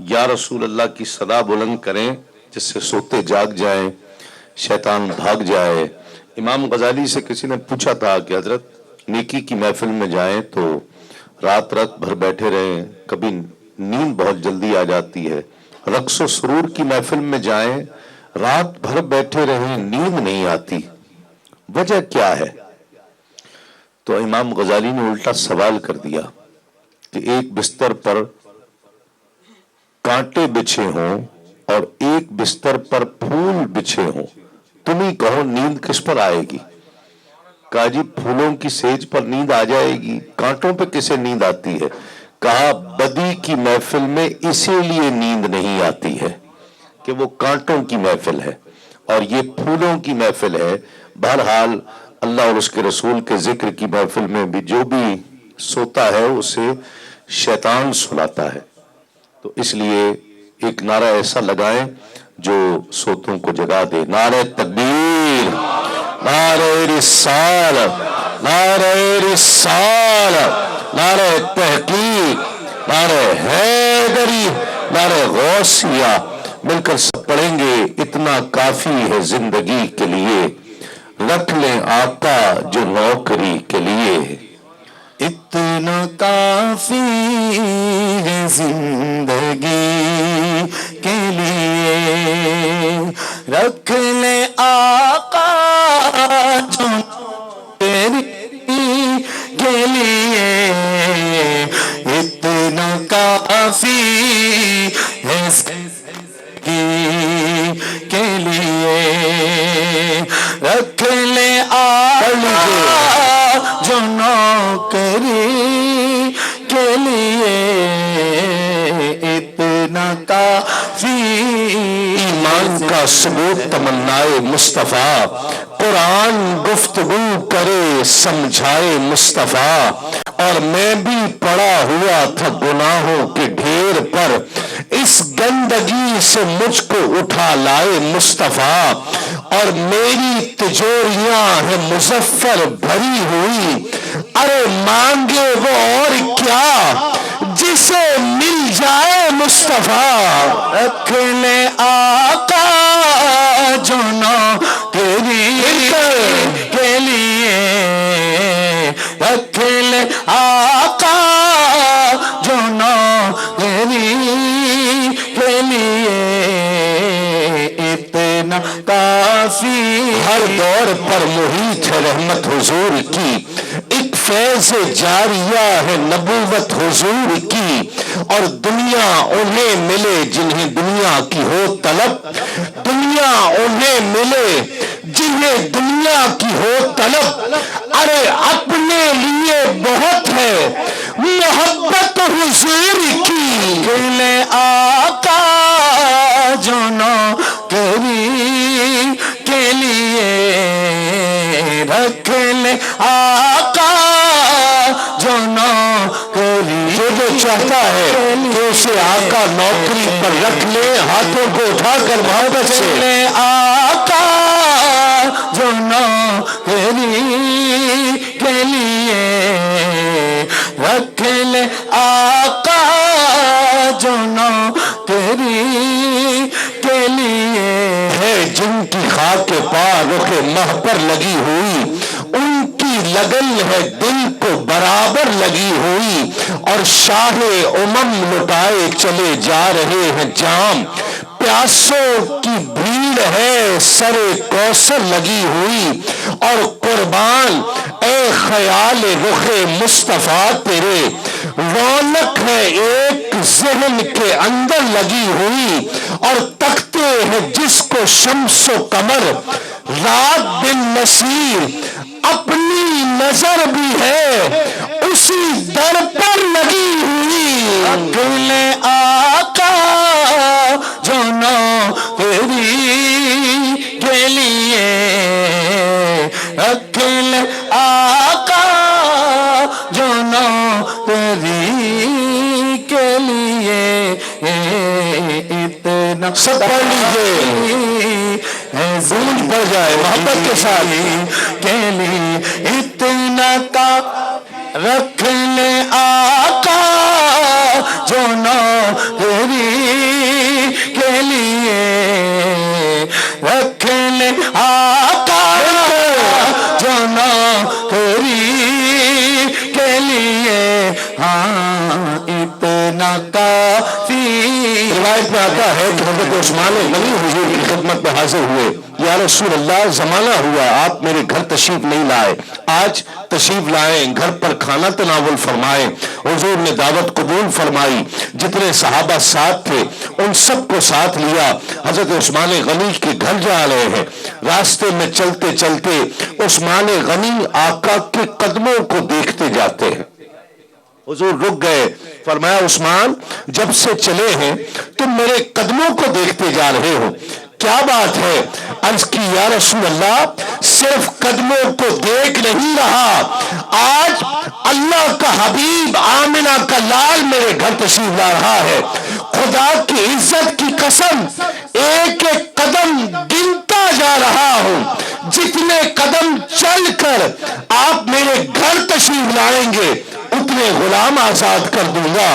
یا رسول اللہ کی صدا بلند کریں جس سے سوتے جاگ جائیں، شیطان بھاگ جائے۔ امام غزالی سے کسی نے پوچھا تھا کہ حضرت نیکی کی محفل میں جائیں تو رات رات بھر بیٹھے رہیں، کبھی نیند بہت جلدی آ جاتی ہے، رقص و سرور کی محفل میں جائیں رات بھر بیٹھے رہیں نیند نہیں آتی، وجہ کیا ہے؟ تو امام غزالی نے الٹا سوال کر دیا کہ ایک بستر پر کانٹے بچھے ہوں اور ایک بستر پر پھول بچھے ہوں، تم ہی کہو نیند کس پر آئے گی؟ کہا جی پھولوں کی سیج پر نیند آ جائے گی، کانٹوں پہ کسے نیند آتی ہے؟ کہا بدی کی محفل میں اسی لیے نیند نہیں آتی ہے کہ وہ کانٹوں کی محفل ہے اور یہ پھولوں کی محفل ہے۔ بہرحال اللہ اور اس کے رسول کے ذکر کی محفل میں بھی جو بھی سوتا ہے اسے شیطان سلاتا ہے، تو اس لیے ایک نعرہ ایسا لگائیں جو سوتوں کو جگا دے۔ نعرہ تکبیر، نعرہ رسالت، نعرہ رسالت، نعرہ تحقیق، نعرہ حیدری، نعرہ غوثیہ، مل کر سب پڑھیں گے۔ اتنا کافی ہے زندگی کے لیے، رکھ لیں آقا جو نوکری کے لیے۔ اتنا کافی ہے زندگی کے لیے، رکھ لے آقا جو تیری کے لیے، اتنا کافی ہے زندگی کے لیے، رکھ لے آقا جو نوکری کے لیے، اتنا کافی۔ ایمان کا ثبوت تمنائے مصطفیٰ، قرآن گفتگو کرے سمجھائے مصطفیٰ، اور میں بھی پڑا ہوا تھا گناہوں کے ڈھیر پر، اس گندگی سے مجھ کو اٹھا لائے مصطفیٰ، اور میری تجوریاں ہیں مظفر بھری ہوئی، ارے مانگے وہ اور کیا جسے مل جائے مصطفیٰ۔ رکھ لے آقا جو نوکری کے لیے، رکھ لے آقا جو نوکری کے لیے، اتنا کافی۔ ہر دور پر محیط ہے رحمت حضور کی، ایک فیض جاریہ ہے نبوت حضور کی، اور دنیا انہیں ملے جنہیں دنیا کی ہو طلب، دنیا انہیں ملے جنہیں دنیا کی ہو طلب، ارے اپنے لیے بہت ہے محبت حضور کی۔ لے آقا جو نوکری کے لیے، رکھ لے آقا جو نوکری، جو چاہتا ہے کہ اسے آقا نوکری پر رکھ لے، ہاتھوں کو اٹھا کر محبت سے لے آقا جو نوکری کے لیے، رکھ لے آقا جو نوکری کے لیے، ہے جن کی خاک پا رخ مہ پر لگی ہوئی، ان کی لگن ہے دل کو برابر لگی ہوئی، اور شاہ امم لٹائے چلے جا رہے ہیں جام، پیاسوں کی بھیڑ ہے سر کوثر لگی ہوئی، اور قربان اے خیال رخ مصطفیٰ تیرے، رونق ہے ایک ذہن کے اندر لگی ہوئی، اور تکتے ہیں جس کو شمس و قمر رات دن نصیر، اپنی نظر بھی ہے اسی در پر لگی ہوئی۔ رکھ لے آقا جو نوکری کے لیے، رکھ لے آقا جو نوکری کے لیے، اتنا سب پڑھ لیجیے، گونج پڑ جائے محبت کے ساتھ، کے لیے اتنا کا رکھ لے آقا جو نوکری روایت میں آتا ہے کہ حضرت عثمان غنی حضور کی خدمت میں حاضر ہوئے، یا رسول اللہ زمانہ ہوا آپ میرے گھر تشریف نہیں لائے، آج تشریف لائیں، گھر پر کھانا تناول فرمائیں۔ حضور نے دعوت قبول فرمائی، جتنے صحابہ ساتھ تھے ان سب کو ساتھ لیا، حضرت عثمان غنی کے گھر جا رہے ہیں۔ راستے میں چلتے چلتے عثمان غنی آقا کے قدموں کو دیکھتے جاتے ہیں۔ حضور رک گئے، فرمایا عثمان جب سے چلے ہیں تم میرے قدموں کو دیکھتے جا رہے ہو، کیا بات ہے؟ عرض کی یا رسول اللہ صرف قدموں کو دیکھ نہیں رہا، آج اللہ کا حبیب آمنہ کا لال میرے گھر تشریف لا رہا ہے، خدا کی عزت کی قسم ایک ایک قدم گنتا جا رہا ہوں، جتنے قدم چل کر آپ میرے گھر تشریف لائیں گے اتنے غلام آزاد کر دوں گا۔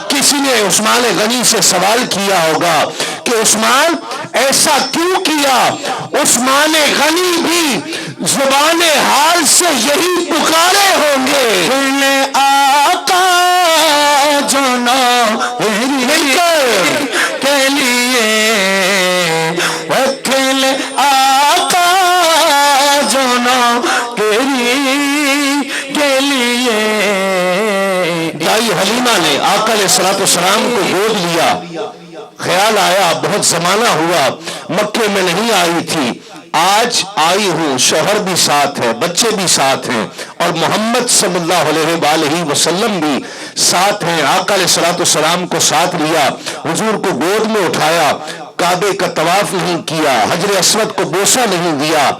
کسی نے عثمان غنی سے سوال کیا ہوگا کہ عثمان ایسا کیوں کیا؟ عثمان غنی بھی زبان حال سے یہی پکارے ہوں گے، آقا جو کے لیے وکیل آقا جو کے لیے۔ دائی حلیمہ نے آقا علیہ السلام کو گود لیا، خیال آیا بہت زمانہ ہوا مکے میں نہیں آئی تھی، آج آئی ہوں، شوہر بھی ساتھ ہے، بچے بھی ساتھ ہیں، اور محمد صلی اللہ علیہ وآلہ وسلم بھی ساتھ ہیں۔ آقا علیہ السلام کو ساتھ لیا، حضور کو گود میں اٹھایا، کعبے کا طواف نہیں کیا، حجر اسود کو بوسہ نہیں دیا،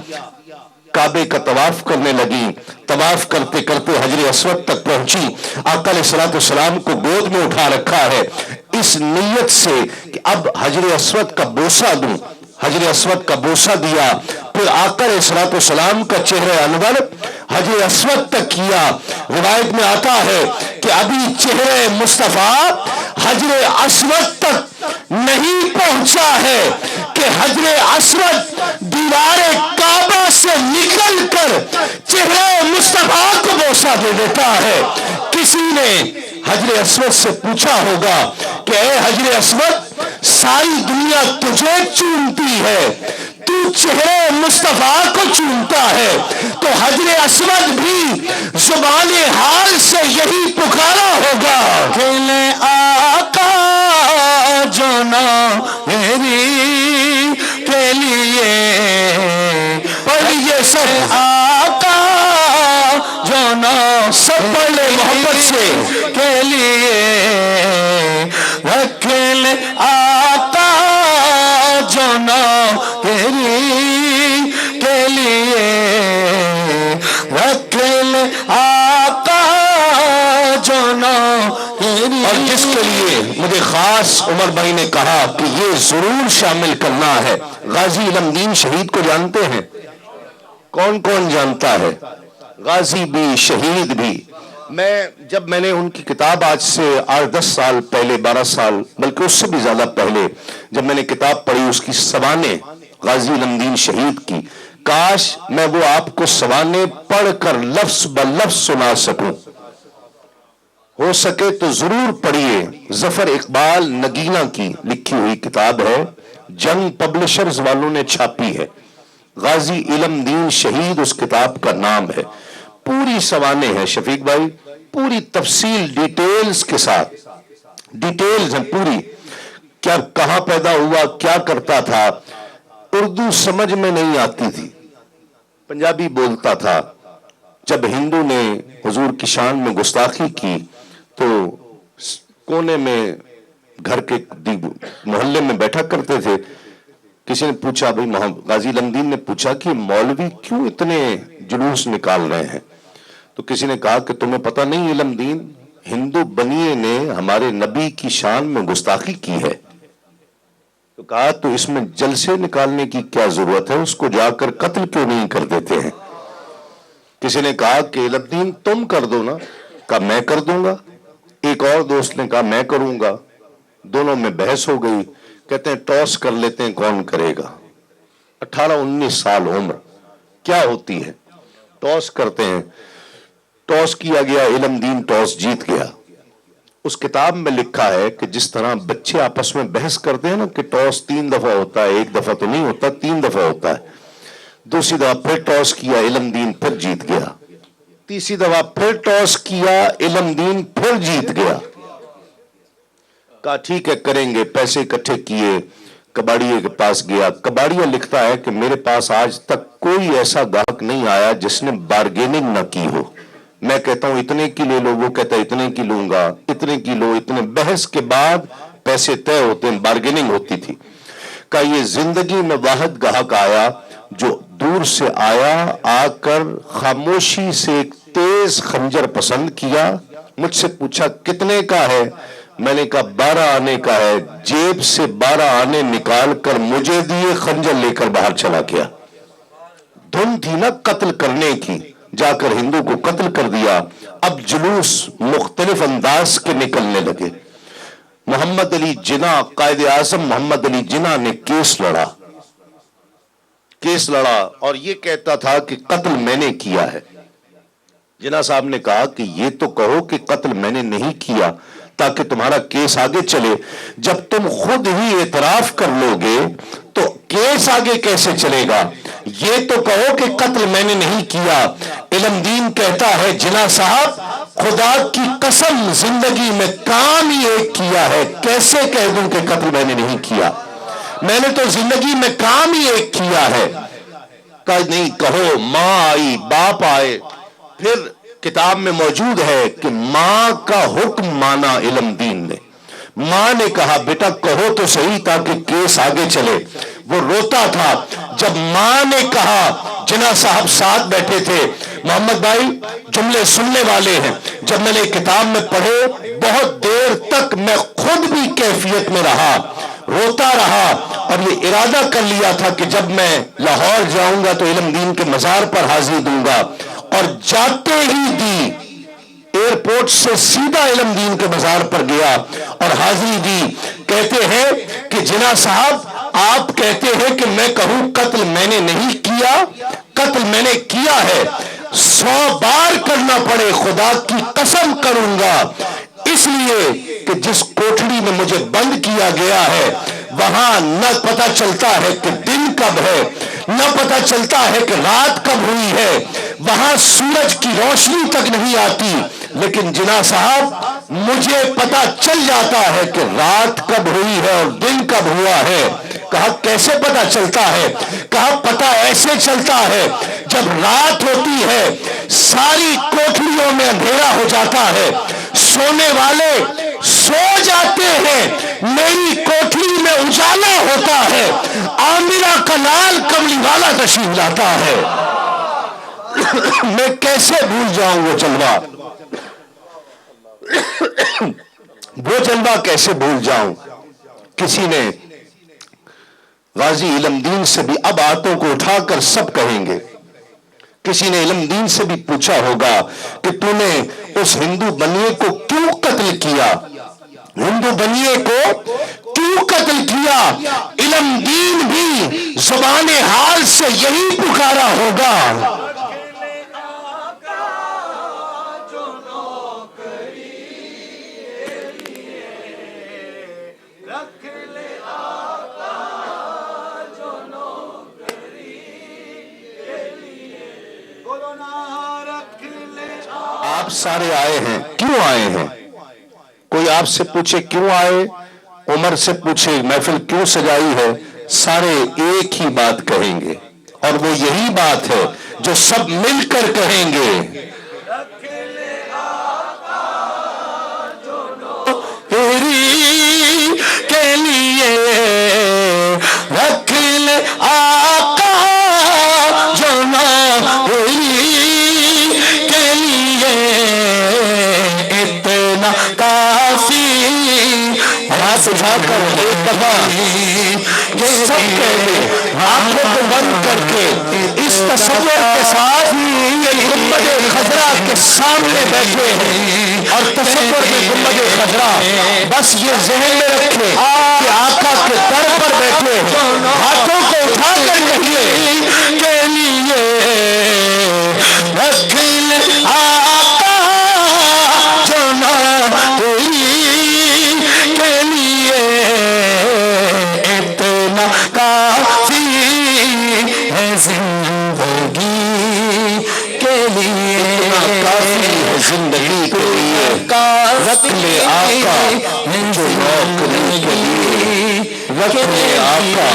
کعبے کا طواف کرنے لگی، طواف کرتے کرتے حجر اسود تک پہنچی، آقا علیہ السلام کو گود میں اٹھا رکھا ہے اس نیت سے کہ اب حجر اسود کا بوسہ دوں، حجر اسود کا بوسہ دیا، پھر آقا علیہ السلام کا چہرہ انور حجر اسود تک کیا۔ روایت میں آتا ہے کہ ابھی چہرہ مصطفیٰ حجر اسود تک نہیں پہنچا ہے کہ حجر اسود دیوار کعبہ سے نکل کر چہرہ مصطفیٰ کو بوسہ دے دیتا ہے۔ کسی نے حجر اسود سے پوچھا ہوگا کہ اے حجر اسود ساری دنیا تجھے چومتی ہے، تو چہرے مصطفیٰ کو چومتا ہے، تو حجر اسود بھی زبان حال سے یہی پکارا ہوگا کہ آقا جو میری کے لیے پڑھیے سب، آقا جو سب پڑھ لے محبت سے، کے لیے وکیل آقا جو تیری کے لیے وکیل آقا جو تیری۔ اور جس کے لیے مجھے خاص عمر بھائی نے کہا کہ یہ ضرور شامل کرنا ہے، غازی علم دین شہید کو جانتے ہیں؟ کون کون جانتا ہے؟ غازی بھی شہید بھی۔ جب میں نے ان کی کتاب آج سے 8-10 سال پہلے، 12 سال بلکہ اس سے بھی زیادہ پہلے جب میں نے کتاب پڑھی اس کی سوانح غازی علم دین شہید کی، کاش میں وہ آپ کو سوانح پڑھ کر لفظ بلفظ سنا سکوں، ہو سکے تو ضرور پڑھیے۔ ظفر اقبال نگینہ کی لکھی ہوئی کتاب ہے، جنگ پبلشرز والوں نے چھاپی ہے، غازی علم دین شہید اس کتاب کا نام ہے، پوری سوانح ہے شفیق بھائی، پوری تفصیل ڈیٹیلز کے ساتھ، ڈیٹیلز ہیں پوری، کیا کہاں پیدا ہوا، کیا کرتا تھا، اردو سمجھ میں نہیں آتی تھی، پنجابی بولتا تھا، جب ہندو نے حضور کی شان میں گستاخی کی تو کونے میں گھر کے محلے میں بیٹھا کرتے تھے، کسی نے پوچھا، بھائی غازی علم دین نے پوچھا کہ مولوی کیوں اتنے جلوس نکال رہے ہیں؟ تو کسی نے کہا کہ تمہیں پتہ نہیں علم دین، ہندو بنیے نے ہمارے نبی کی شان میں گستاخی کی ہے۔ تو کہا تو اس میں جلسے نکالنے کی کیا ضرورت ہے، اس کو جا کر قتل کیوں نہیں کر دیتے ہیں؟ کسی نے کہا کہ علم دین تم کر دو نا، کہا میں کر دوں گا، ایک اور دوست نے کہا میں کروں گا، دونوں میں بحث ہو گئی، کہتے ہیں ٹاس کر لیتے ہیں کون کرے گا۔ 18-19 سال عمر کیا ہوتی ہے، ٹاس کرتے ہیں، ٹاس کیا گیا، علم دین ٹاس جیت گیا، اس کتاب میں لکھا ہے کہ جس طرح بچے آپس میں بحث کرتے ہیں نا کہ ٹاس 3 دفعہ ہوتا ہے، 1 دفعہ تو نہیں ہوتا، 3 دفعہ ہوتا ہے، دوسری دفعہ پھر ٹاس کیا، علم دین پھر جیت گیا، تیسری دفعہ پھر ٹاس کیا، علم دین پھر جیت گیا۔ کہا ٹھیک ہے کریں گے، پیسے اکٹھے کیے، کباڑیے کے پاس گیا۔ کباڑیا لکھتا ہے کہ میرے پاس آج تک کوئی ایسا گاہک نہیں آیا جس نے بارگیننگ نہ کی ہو۔ میں کہتا ہوں اتنے کی لے لو، وہ کہتا ہے اتنے کی لوں گا، اتنے کی لو، اتنے، بحث کے بعد پیسے طے ہوتے ہیں، بارگیننگ ہوتی تھی۔ کہ یہ زندگی میں واحد گاہک آیا جو دور سے آیا، آ کر خاموشی سے ایک تیز خنجر پسند کیا، مجھ سے پوچھا کتنے کا ہے، میں نے کہا 12 آنے کا ہے، جیب سے 12 آنے نکال کر مجھے دیے، خنجر لے کر باہر چلا گیا۔ دھن تھی نا قتل کرنے کی، جا کر ہندو کو قتل کر دیا۔ اب جلوس مختلف انداز کے نکلنے لگے۔ محمد علی جناح، قائد اعظم محمد علی جناح نے کیس لڑا اور یہ کہتا تھا کہ قتل میں نے کیا ہے۔ جناح صاحب نے کہا کہ یہ تو کہو کہ قتل میں نے نہیں کیا تاکہ تمہارا کیس آگے چلے، جب تم خود ہی اعتراف کر لو گے تو کیس آگے کیسے چلے گا؟ یہ تو کہو کہ قتل میں نے نہیں کیا۔ علم دین کہتا ہے جناح صاحب خدا کی قسم زندگی میں کام ہی ایک کیا ہے، کیسے کہہ دوں کہ قتل میں نے نہیں کیا؟ میں نے تو زندگی میں کام ہی ایک کیا ہے۔ کہا نہیں کہو، ماں آئی، باپ آئے، پھر کتاب میں موجود ہے کہ ماں کا حکم مانا علم دین نے۔ ماں نے کہا بیٹا کہو تو صحیح تاکہ کیس آگے چلے۔ وہ روتا تھا جب ماں نے کہا۔ جناح صاحب ساتھ بیٹھے تھے۔ محمد بھائی جملے سننے والے ہیں، جب میں نے کتاب میں پڑھے بہت دیر تک میں خود بھی کیفیت میں رہا، روتا رہا، اور یہ ارادہ کر لیا تھا کہ جب میں لاہور جاؤں گا تو علم دین کے مزار پر حاضری دوں گا، اور جاتے ہی دی، ایئرپورٹ سے سیدھا علم دین کے مزار پر گیا اور حاضری دی۔ کہتے ہیں کہ جناح صاحب آپ کہتے ہیں کہ میں کہوں قتل میں نے نہیں کیا، قتل میں نے کیا ہے، 100 بار کرنا پڑے خدا کی قسم کروں گا، اس لیے کہ جس کوٹھڑی میں مجھے بند کیا گیا ہے وہاں نہ پتہ چلتا ہے کہ دن کب ہے، نہ پتہ چلتا ہے کہ رات کب ہوئی ہے، وہاں سورج کی روشنی تک نہیں آتی، لیکن جناح صاحب مجھے پتہ چل جاتا ہے کہ رات کب ہوئی ہے اور دن کب ہوا ہے۔ کہا کیسے پتہ چلتا ہے؟ کہا پتہ ایسے چلتا ہے جب رات ہوتی ہے ساری کوٹھڑیوں میں اندھیرا ہو جاتا ہے، سونے والے سو جاتے ہیں، میری کوٹھڑی میں اجالا ہوتا ہے، عامرہ کا لال کملی والا تشریف لاتا ہے۔ میں کیسے بھول جاؤں وہ جلوہ، وہ جلوہ کیسے بھول جاؤں؟ کسی نے غازی علم دین سے بھی، اب آتوں کو اٹھا کر سب کہیں گے، کسی نے علم دین سے بھی پوچھا ہوگا کہ تو نے اس ہندو بنیے کو کیوں قتل کیا، ہندو بنیے کو کیوں قتل کیا؟ علم دین بھی زبان حال سے یہی پکارا ہوگا۔ آپ سارے آئے ہیں، کیوں آئے ہیں؟ کوئی آپ سے پوچھے کیوں آئے، عمر سے پوچھے محفل کیوں سجائی ہے، سارے ایک ہی بات کہیں گے، اور وہ یہی بات ہے جو سب مل کر کہیں گے۔ کے لیے رکھ لے آقا جو کے لیے اتنا کافی، ہاتھ اٹھا کر ایک دفعہ سب کہتے آنکھوں کو بند کر کے اس تصور کے ساتھ کہ گنبد خضرا کے سامنے بیٹھے ہیں، اور تصور میں گنبد خضرا بس یہ ذہن میں رکھے کہ آقا کے در پر بیٹھے ہیں، ہاتھوں کو اٹھا کر کہیے کے لیے رکھ لے آقا جو نہ کوئی زندگی کے لیے رکھ لے آقا جو نوکری کے لیے رکھ لے آقا